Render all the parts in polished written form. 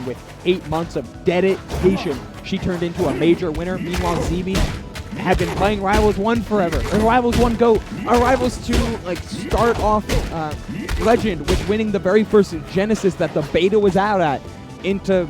with 8 months of dedication, she turned into a major winner. Meanwhile, ZeeBee have been playing Rivals 1 forever. Or Rivals 1 GOAT. Our Rivals 2 like start off legend with winning the very first Genesis that the beta was out at into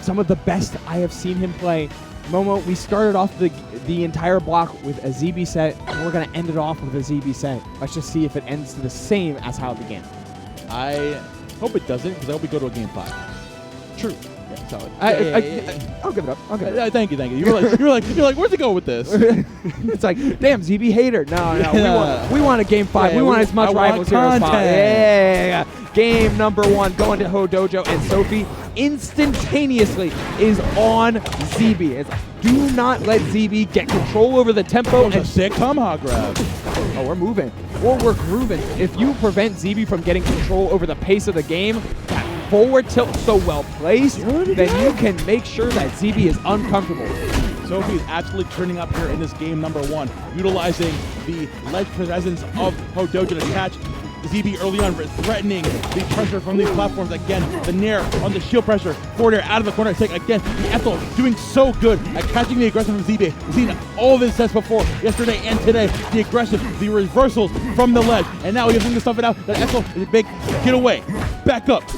some of the best I have seen him play. Momo, we started off the entire block with a ZeeBee set, and we're going to end it off with a ZeeBee set. Let's just see if it ends the same as how it began. I hope it doesn't, because I hope we go to a game 5. True. Yeah, solid. I'll give it up. I'll give it up. Thank you. You're like, where's it go with this? It's like, damn, ZeeBee hater. No, we want a game 5. we want as much Rivals here as possible. Yeah. Game number 1 going to Ho Dojo, and Sophie instantaneously is on ZeeBee. It's, do not let ZeeBee get control over the tempo. And a sick tomahawk grab. Oh, we're moving. Or we're grooving. If you prevent ZeeBee from getting control over the pace of the game, that forward tilt so well placed, then you can make sure that ZeeBee is uncomfortable. Sophie is absolutely turning up here in this game number 1, utilizing the ledge presence of Ho Dojo to catch ZeeBee early on, threatening the pressure from these platforms. Again, the nair on the shield pressure, forward air out of the corner. Take again, Ethel doing so good at catching the aggression from ZeeBee. We've seen all of his sets before, yesterday and today. The aggression, the reversals from the ledge, and now he's looking to stuff it out. That Ethel is a big get away, back up,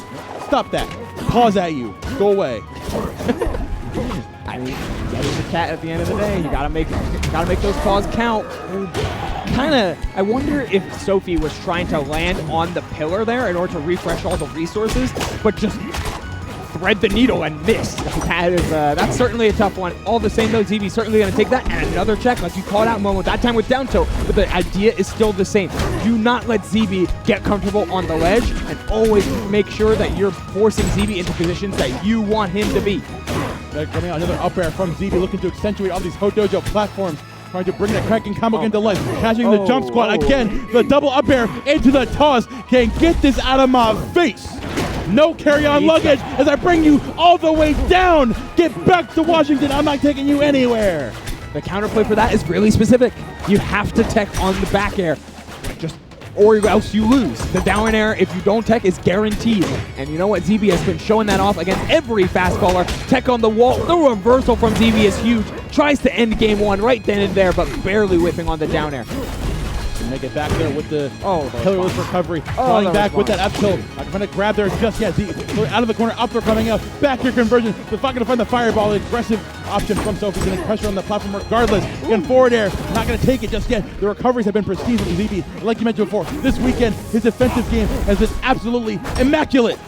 stop that, pause at you, go away. I mean, getting the cat at the end of the day, you gotta make those calls count. I wonder if Sophie was trying to land on the pillar there in order to refresh all the resources, but just thread the needle and miss. That's certainly a tough one. All the same though, ZeeBee's certainly gonna take that, and another check, like you called out, Momo, that time with down tilt, but the idea is still the same. Do not let ZeeBee get comfortable on the ledge, and always make sure that you're forcing ZeeBee into positions that you want him to be. Coming out another up air from ZeeBee, looking to accentuate all these Ho Dojo platforms, trying to bring that cracking combo into life, catching the jump squat again, the double up air into the toss. Can get this out of my face. No carry-on luggage as I bring you all the way down. Get back to Washington. I'm not taking you anywhere. The counterplay for that is really specific. You have to tech on the back air, or else you lose. The down air, if you don't tech, is guaranteed. And you know what? ZeeBee has been showing that off against every fastballer. Tech on the wall. The reversal from ZeeBee is huge. Tries to end game 1 right then and there, but barely whiffing on the down air. Make it back there with the pillarless recovery. Falling back with that up tilt. Not going to grab there just yet. Out of the corner, up there coming out. Back here conversion. They're not going to find the fireball. The aggressive option from Sophie. Getting pressure on the platform regardless. Again, forward air. Not going to take it just yet. The recoveries have been pristine from ZeeBee. Like you mentioned before, this weekend, his defensive game has been absolutely immaculate.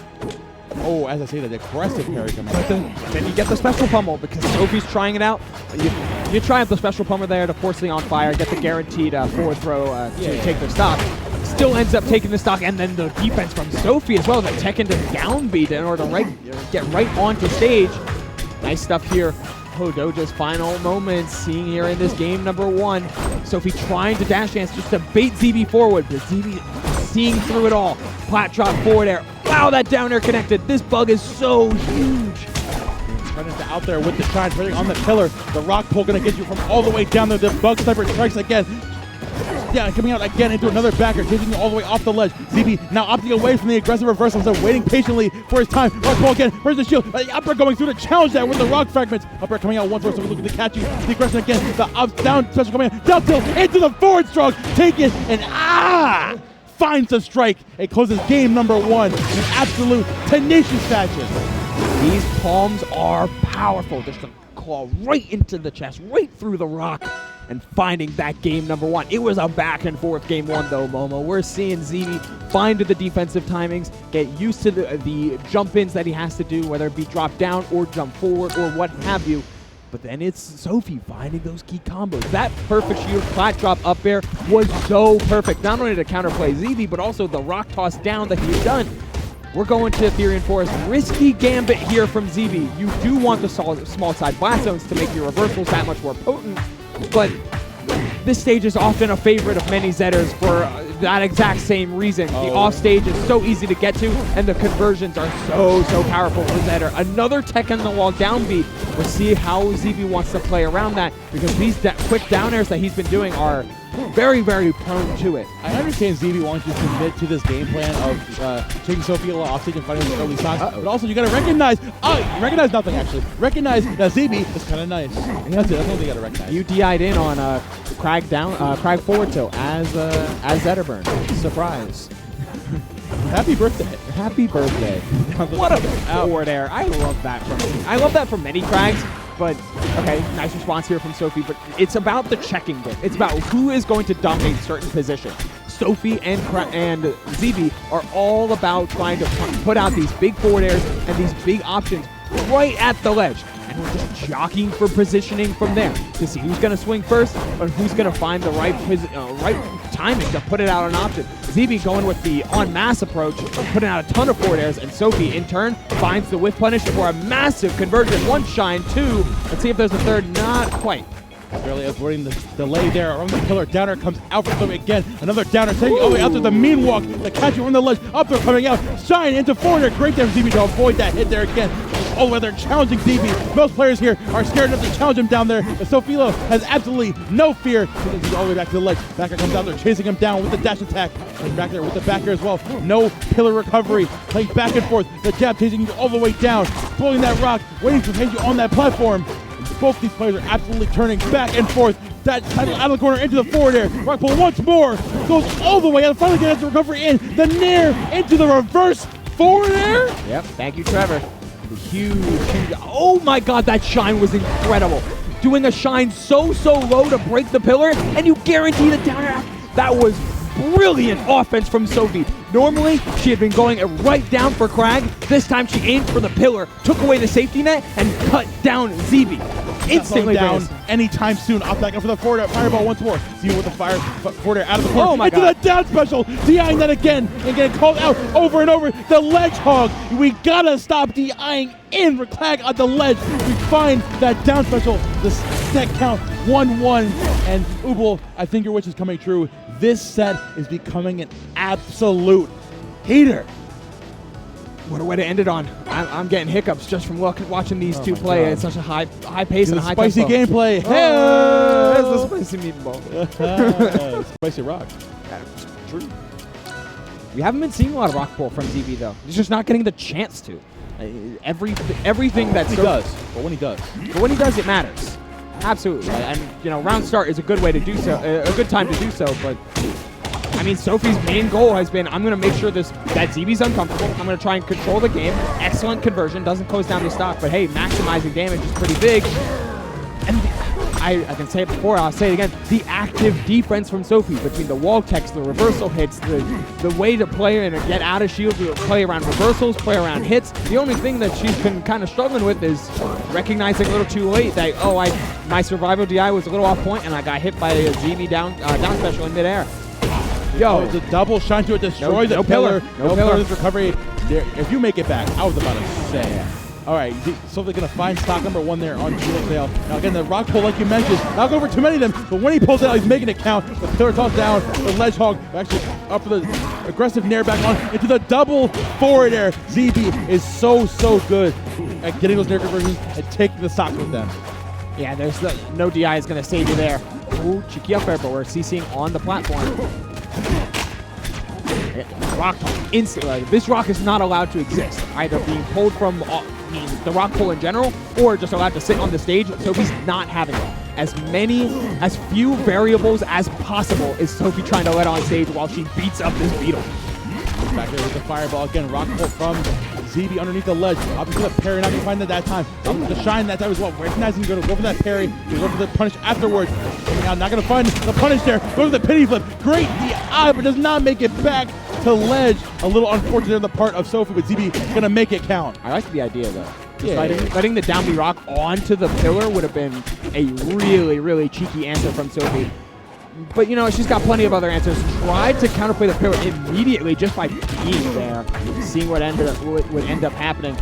Oh, as I say, that aggressive parry coming out. Then you get the special pummel because Sophie's trying it out. You try out the special pummel there to force the on fire, get the guaranteed forward throw to take their stock. Still ends up taking the stock, and then the defense from Sophie as well, the tech into downbeat in order to get right onto stage. Nice stuff here. Ho Dojo's final moments seen here in this game number 1. Sophie trying to dash dance just to bait ZeeBee forward, but ZeeBee seeing through it all. Plat drop forward air. Wow, that down air connected. This bug is so huge. Running out there with the shine, turning on the pillar. The rock pull going to get you from all the way down there. The bug sniper strikes again. Yeah, coming out again into another backer, taking you all the way off the ledge. ZeeBee now opting away from the aggressive reversal, so waiting patiently for his time. Rock pull again. Where's the shield? The upper going through to challenge that with the rock fragments. Upper coming out once more, so we're looking to catch you. The aggression again. The up down special coming out. Down tilt into the forward stroke. Take it and finds the strike. It closes game number 1 in absolute tenacious fashion. These palms are powerful. Just a claw right into the chest, right through the rock, and finding that game number 1. It was a back and forth game 1 though, Momo. We're seeing ZeeBee find the defensive timings, get used to the jump ins that he has to do, whether it be drop down or jump forward or what have you. But then it's Sophie finding those key combos. That perfect shield flat drop up air was so perfect. Not only to counterplay ZeeBee, but also the rock toss down that he's done. We're going to Ethereum Forest. Risky gambit here from ZeeBee. You do want the small side blast zones to make your reversals that much more potent, but this stage is often a favorite of many Zetters for that exact same reason. The offstage is so easy to get to, and the conversions are so powerful for Zetter. Another tech on the wall downbeat. We'll see how ZeeBee wants to play around that, because these quick down airs that he's been doing are very, very prone to it. I understand ZeeBee wants you to commit to this game plan of taking Sophilo off stage and fighting with early stocks, but also you got to recognize, nothing actually. Recognize that ZeeBee is kind of nice. And that's it. That's what you got to recognize. You DI'd in on Crag forward tilt as Zetterburn. Surprise. Happy birthday. Happy birthday. What a forward air. I love that from many Crags. But, okay, nice response here from Sophie, but it's about the checking bit. It's about who is going to dominate certain positions. Sophie and ZeeBee are all about trying to put out these big forward airs and these big options right at the ledge. And we're just jockeying for positioning from there to see who's going to swing first and who's going to find the right timing to put it out on option. ZeeBee going with the en masse approach, putting out a ton of forward airs, and Sophie in turn finds the whiff punish for a massive conversion. One shine, two. Let's see if there's a third. Not quite. Barely avoiding the delay there. Around the pillar, downer comes out from them again. Another downer taking all the way out to the mean walk. The catcher on the ledge. Up there coming out. Shine into forward air. Great there for ZeeBee to avoid that hit there again. All the way there challenging ZeeBee. Most players here are scared enough to challenge him down there. But Sophilo has absolutely no fear. He's all the way back to the ledge. Backer comes out there chasing him down with the dash attack. And back there with the backer as well. No pillar recovery. Playing back and forth. The jab chasing you all the way down. Pulling that rock. Waiting to hit you on that platform. Both these players are absolutely turning back and forth. That title out of the corner into the forward air. Rock pull once more. Goes all the way and finally gets the recovery in. The nair into the reverse forward air. Yep, thank you, Trevor. The huge. Oh my god, that shine was incredible. Doing a shine so low to break the pillar, and you guarantee the down air. That was brilliant offense from Sophie. Normally, she had been going right down for Crag. This time, she aimed for the pillar, took away the safety net, and cut down ZeeBee. Instantly down famous. anytime soon. Off back up for the forward air. Fireball once more. See with the forward air out of the corner. Oh my into god. the down special. DIing that again. And getting called out over and over. The ledge hog. We gotta stop DIing in for Crag on the ledge. We find that down special. The set count 1-1. And Ubel, I think your wish is coming true. This set is becoming an absolute heater. What a way to end it on. I'm getting hiccups just from watching these two play. God. It's such a high pace and a high spicy tempo. gameplay. Hey, there's the spicy meatball. Spicy rock. That's true. We haven't been seeing a lot of rock pull from ZeeBee though. He's just not getting the chance to. Everything that He does, but when he does. But when he does, it matters. Absolutely. And you know, round start is a good way to do so, a good time to do so. But I mean, Sophie's main goal has been, I'm going to make sure that ZeeBee's uncomfortable. I'm going to try and control the game. Excellent conversion. Doesn't close down the stock, but hey, maximizing damage is pretty big. And I can say it before, I'll say it again. The active defense from Sophie between the wall techs, the reversal hits, the way to play and get out of shield, to play around reversals, play around hits. The only thing that she's been kind of struggling with is recognizing a little too late that, my survival DI was a little off point and I got hit by a ZeeBee down special in midair. Yo, it's a double shine to it, destroy the pillar. No pillar recovery. If you make it back, I was about to say. Yeah. All right, so they're going to find stock number 1 there on Julian Sale. Now again, the rock pull, like you mentioned, not going over too many of them, but when he pulls it out, he's making it count. The pillar toss down, the ledge hog actually up for the aggressive nair back on into the double forward air. ZeeBee is so good at getting those nair conversions and taking the stocks with them. Yeah, there's no DI is going to save you there. Ooh, cheeky up air, but we're CCing on the platform. Rock instantly. This rock is not allowed to exist, either being pulled from the rock pull in general, or just allowed to sit on the stage. Sophie's not having it. As few variables as possible is Sophie trying to let on stage while she beats up this beetle. Back there with the fireball again. Rock pull from ZeeBee underneath the ledge. Obviously the parry, not going to find that time. The shine that time as well. Recognizing he's going to go for that parry. He's going for the punish afterwards. Coming out, not going to find the punish there. Goes for the pity flip. Great DI, but does not make it back to ledge. A little unfortunate on the part of Sophie, but ZeeBee going to make it count. I like the idea though. Letting the down B rock onto the pillar would have been a really cheeky answer from Sophie. But you know, she's got plenty of other answers. Tried to counterplay the pillar immediately just by being there, seeing what would end up happening.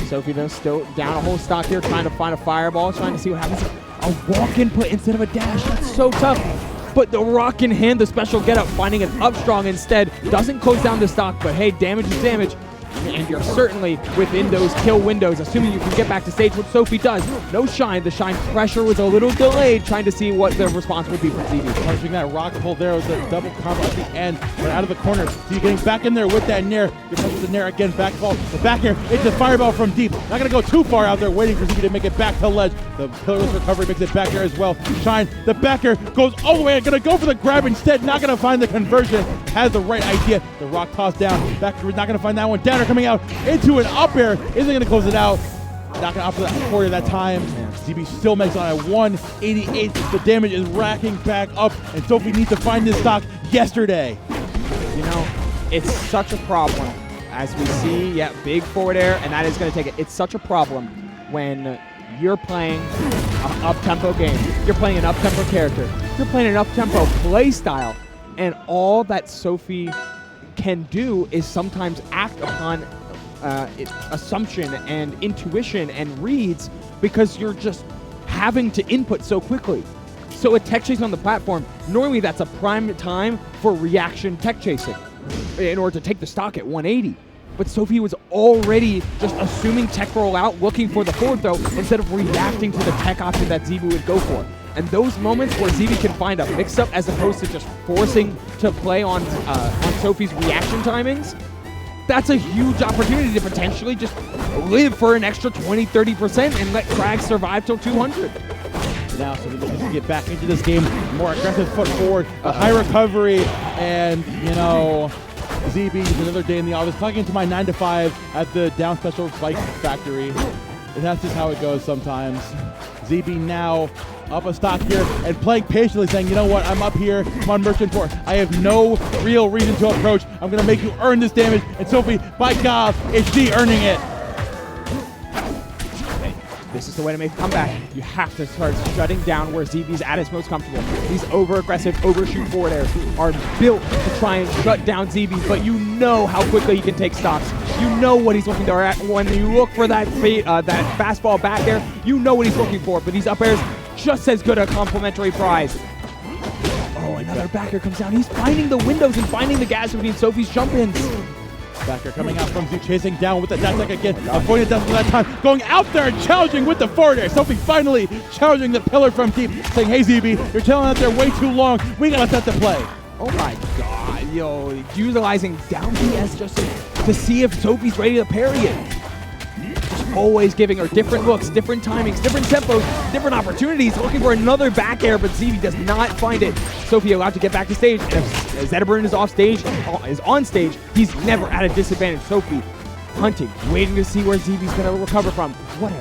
Sophie though still down a whole stock here, trying to find a fireball, trying to see what happens. A walk input instead of a dash. That's so tough. But the rock in hand, the special get up, finding an up strong instead. Doesn't close down the stock, but hey, damage is damage. and you're certainly within those kill windows, assuming you can get back to stage, what Sophie does. No Shine. The Shine pressure was a little delayed, trying to see what the response would be from ZeeBee. Punching that rock pull there with the double combo at the end, but out of the corner. ZeeBee getting back in there with that Nair. You're punching the Nair again, back ball. The back air, it's a fireball from deep. Not gonna go too far out there, waiting for ZeeBee to make it back to the ledge. The pillarless recovery makes it back there as well. Shine, the back air goes all the way, gonna go for the grab instead, not gonna find the conversion. Has the right idea. The rock toss down. Back air, not gonna find that one. Downer coming out into an up air. Isn't gonna close it out. Not gonna opt for that quarter that time. ZeeBee still makes it on a 188. The damage is racking back up, and Sophie needs to find this stock yesterday. You know, it's such a problem. As we see, yeah, big forward air, and that is going to take it. It's such a problem when you're playing an up-tempo game. You're playing an up-tempo character. You're playing an up-tempo play style, and all that Sophie can do is sometimes act upon assumption and intuition and reads because you're just having to input so quickly. So a tech chase on the platform, normally that's a prime time for reaction tech chasing in order to take the stock at 180. But Sophie was already just assuming tech roll out, looking for the forward throw, instead of reacting to the tech option that ZeeBee would go for. And those moments where ZeeBee can find a mix-up as opposed to just forcing to play on Sophie's reaction timings, that's a huge opportunity to potentially just live for an extra 20-30% and let Krag survive till 200. Now, so we can get back into this game, more aggressive foot forward, a high recovery, and, you know, ZeeBee, another day in the office, plugging into my 9 to 5 at the down special bike factory. And that's just how it goes sometimes. ZeeBee now up a stock here and playing patiently, saying, you know what, I'm up here, come on, Merchant Port. I have no real reason to approach. I'm going to make you earn this damage. And Sophie, by God, is she earning it? This is the way to make a comeback. You have to start shutting down where ZeeBee's at its most comfortable. These over-aggressive, overshoot forward airs are built to try and shut down ZeeBee, but you know how quickly he can take stocks. You know what he's looking for. When you look for that fastball back air, you know what he's looking for, but these up airs just as good a complimentary prize. Oh, another back air comes down. He's finding the windows and finding the gas between Sophie's jump-ins. Backer coming out from Z, chasing down with the dash attack again, avoiding death for that time, going out there and challenging with the forward air. Sophie finally challenging the pillar from deep, saying, hey ZeeBee, you're telling out there way too long, we gotta set the play. Oh my God, yo, utilizing down BS just to see if Sophie's ready to parry it. Just always giving her different looks, different timings, different tempos, different opportunities, looking for another back air, but ZeeBee does not find it. Sophie allowed to get back to stage, and if Zetterburn is on stage, he's never at a disadvantage. Sophie hunting, waiting to see where ZeeBee's gonna recover from. What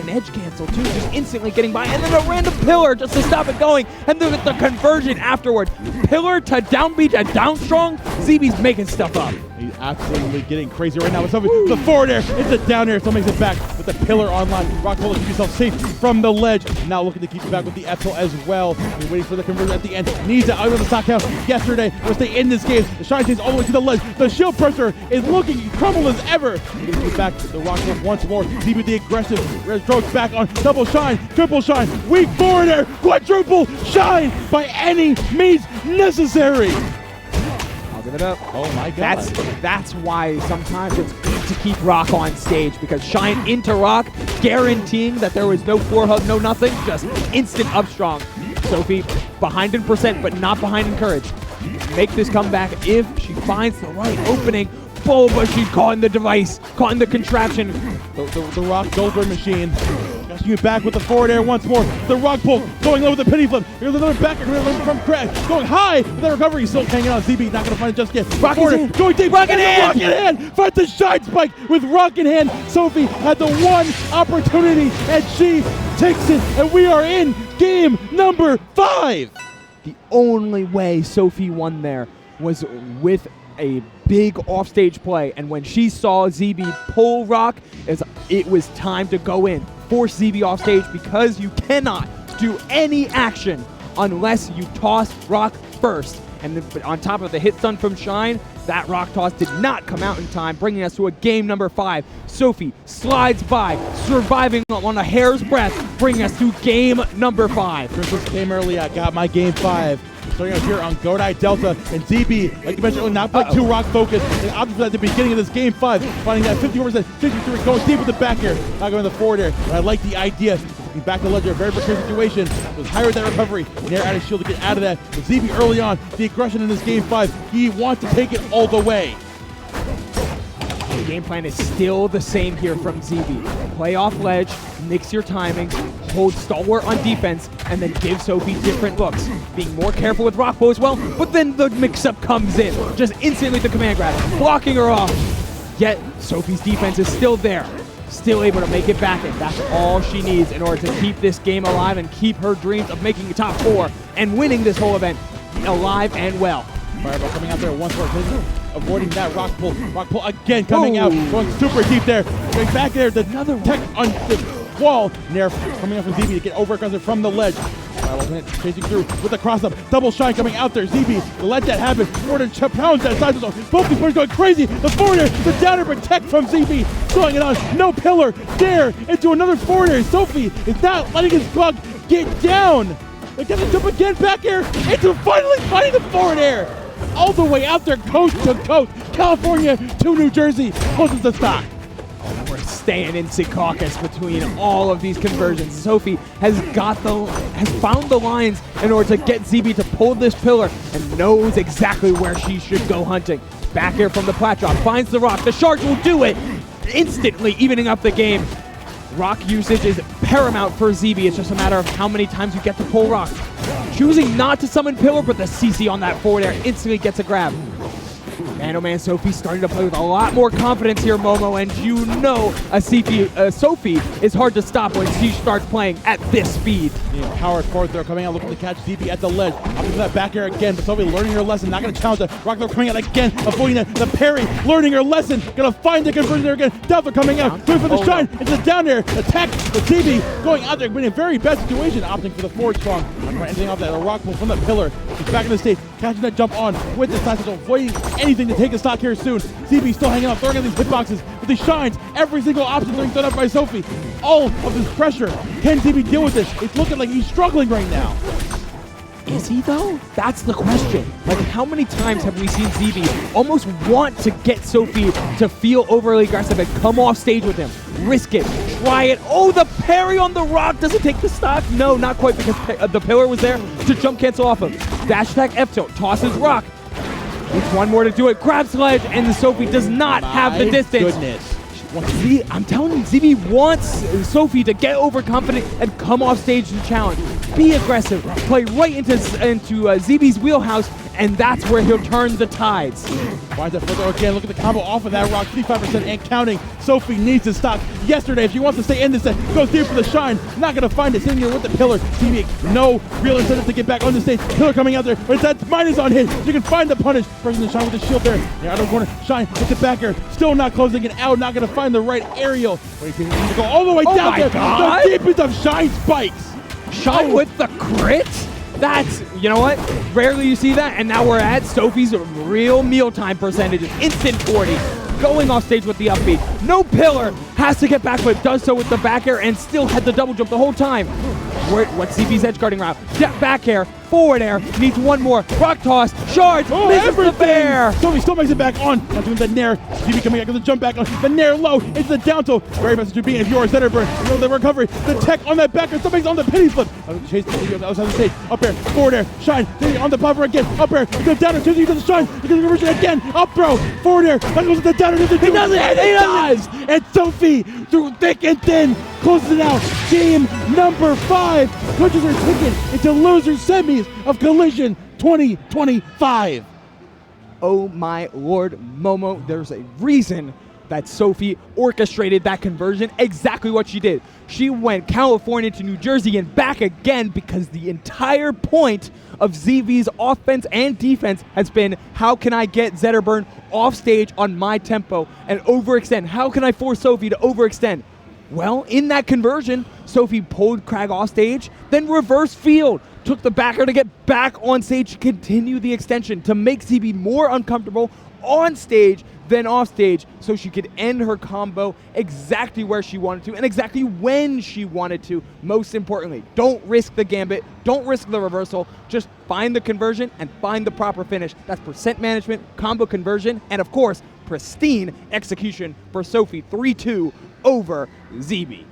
an edge cancel too, just instantly getting by, and then a random pillar just to stop it going, and then the conversion afterward. Pillar to down B to down strong, ZeeBee's making stuff up. He's absolutely getting crazy right now with Sophie. The forward air, it's a down air, so makes it back with the pillar online. Rock pull to keep yourself safe from the ledge. Now looking to keep you back with the F-tilt as well. You're waiting for the conversion at the end. Needs it out of the stock count yesterday. We're stay in this game. The shine stays all the way to the ledge. The shield pressure is looking crumbled as ever. You're gonna keep back the rock pull once more. ZeeBee the aggressive. Red strokes back on double shine, triple shine, weak forward air, quadruple shine by any means necessary. I'll give it up. Oh my God. That's why sometimes it's good to keep Rock on stage, because shine into Rock, guaranteeing that there was no floor hug, no nothing, just instant up strong. Sophie behind in percent, but not behind in courage. Make this comeback if she finds the right opening. Oh, but she's caught in the device, caught in the contraption. The Rock Goldberg machine. You back with the forward air once more. The rock pull going low with the penny flip. Here's another back from Krag. Going high with the recovery. He's still hanging on. ZeeBee not going to find it just yet. Rock in going deep. Rock in hand. Rock in hand. Finds the shine spike with Rock in hand. Sophie had the one opportunity and she takes it. And we are in game number 5. The only way Sophie won there was with a big offstage play, and when she saw ZeeBee pull Rock, it was time to go in, force ZeeBee off stage, because you cannot do any action unless you toss Rock first. And then on top of the hit stun from Shine, That rock toss did not come out in time, bringing us to a game number 5. Sophie slides by, surviving on a hair's breadth, bringing us to game number 5. Christmas came early. I got my game 5. Starting out here on Godai Delta and ZeeBee, like you mentioned, not playing too rock focused. And obviously at the beginning of this game 5, finding that 51%, 53, going deep with the back air, not going to the forward air. But I like the idea. He's back to ledger, a very precarious situation. Was higher with that recovery. Nair out of shield to get out of that. But ZeeBee early on, the aggression in this game 5, he wants to take it all the way. The game plan is still the same here from ZeeBee. Play off ledge, mix your timing, hold stalwart on defense, and then give Sophie different looks. Being more careful with rock bow as well, but then the mix-up comes in. Just instantly the command grab, blocking her off. Yet, Sophie's defense is still there. Still able to make it back in. That's all she needs in order to keep this game alive and keep her dreams of making the top 4 and winning this whole event alive and well. Fireball coming out there once more, avoiding that rock pull. Rock pull again coming out, going super deep there. Going back there, another tech on the wall. Nair coming out from ZeeBee to get over aggressive from the ledge. Fireball chasing through with the cross up. Double shine coming out there. ZeeBee to let that happen. Forward pounds that side zone. Both these players going crazy. The forwarder, the downer protect from ZeeBee. Throwing it on. No pillar. There into another forwarder. Sophie is not letting his bug get down. They get to jump again back air into finally finding the forward air. All the way out there, coast to coast, California to New Jersey, closes the stock. We're staying in Secaucus between all of these conversions. Sophie has found the lines in order to get ZeeBee to pull this pillar and knows exactly where she should go hunting. Back air from the plat drop, finds the rock. The Sharks will do it, instantly evening up the game. Rock usage is paramount for ZeeBee. It's just a matter of how many times you get to pull rock. Choosing not to summon pillar, but the CC on that forward air instantly gets a grab. Man, oh man, Sophie's starting to play with a lot more confidence here, Momo, and you know Sophie is hard to stop when she starts playing at this speed. Yeah, powered forward throw coming out, looking to catch ZeeBee at the ledge. Up into that back air again, but Sophie learning her lesson, not going to challenge it. Rock throw coming out again, avoiding the parry, learning her lesson, going to find the conversion there again. Delta coming out, going for the shine, into the down air, attack the ZeeBee, going out there, in a very bad situation, opting for the forward strong. Not quite anything off that, a rock pull from the pillar. He's back in the stage, catching that jump on with the side, avoiding anything to take a stock here soon. ZeeBee still hanging on, throwing out these hitboxes with these shines. Every single option being thrown up by Sophie. All of this pressure. Can ZeeBee deal with this? It's looking like he's struggling right now. Is he though? That's the question. Like, how many times have we seen ZeeBee almost want to get Sophie to feel overly aggressive and come off stage with him? Risk it. Try it. Oh, the parry on the rock. Does it take the stock? No, not quite, because the pillar was there to jump cancel off of. Dash attack F tilt. Tosses rock. Needs one more to do it. Grabs ledge, and Sophie does not have the distance. Goodness. I'm telling you, ZeeBee wants Sophie to get overconfident and come off stage and challenge. Be aggressive. Play right into ZeeBee's wheelhouse, and that's where he'll turn the tides. Winds up further again. Look at the combo off of that rock. 55% and counting. Sophie needs to stop yesterday if she wants to stay in this set. Goes deep for the shine. Not going to find it. Sitting here with the pillar. ZeeBee, no real incentive to get back on the stage. Pillar coming out there, but that mine is on hit. You can find the punish. Pressing the shine with the shield there. Yeah, out of the corner. Shine hits the back air. Still not closing it out. Not going to find the right aerial. Wait, he needs to go all the way down there. God. The deepest of shine spikes. Shine with the crit? That's, you know what? Rarely you see that, and now we're at Sophie's real mealtime percentages. Instant 40. Going off stage with the upbeat. No pillar. Has to get back, but does so with the back air and still had the double jump the whole time. What's ZeeBee's edge guarding route? Step back air, forward air, needs one more. Rock toss, charge, misses the fair. Sophie still makes it back on. Now doing the Nair. ZeeBee coming out with the jump back on. The Nair low into the down tilt. Very best to be if you're a Zetterburn. You know the recovery. The tech on that back air. Somebody's on the penny flip. Chase ZeeBee on the outside of the stage. Up air, forward air, shine. ZeeBee on the popper again. Up air, the down air. ZeeBee does the shine. He does the conversion again. Up throw, forward air. That goes with the down air. He doesn't. He does. And Sophie, through thick and thin, closes it out. Game number 5 punches her ticket into loser semis of Collision 2025. Oh my lord, Momo, there's a reason that Sophie orchestrated that conversion, exactly what she did. She went California to New Jersey and back again because the entire point of ZeeBee's offense and defense has been, how can I get Zetterburn off stage on my tempo and overextend? How can I force Sophie to overextend? Well, in that conversion, Sophie pulled Crag off stage, then reverse field, took the backer to get back on stage to continue the extension, to make ZeeBee more uncomfortable on stage than off stage, so she could end her combo exactly where she wanted to and exactly when she wanted to. Most importantly, don't risk the gambit, don't risk the reversal, just find the conversion and find the proper finish. That's percent management, combo conversion, and of course, pristine execution for Sophie. 3-2 over ZeeBee.